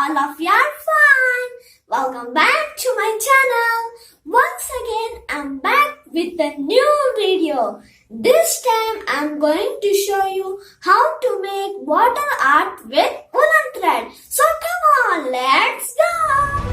all of you are fine. Welcome back to my channel. Once again, I'm back with a new video. This time, I'm going to show you how to make water art with woolen thread. So come on, let's go.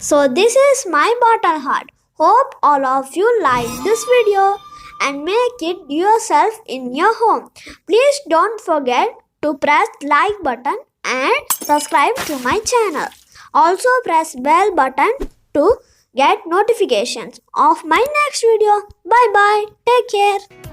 So this is my bottle heart. Hope all of you like this video and make it yourself in your home. Please don't forget to press like button and subscribe to my channel. Also press bell button to get notifications of my next video. Bye bye. Take care.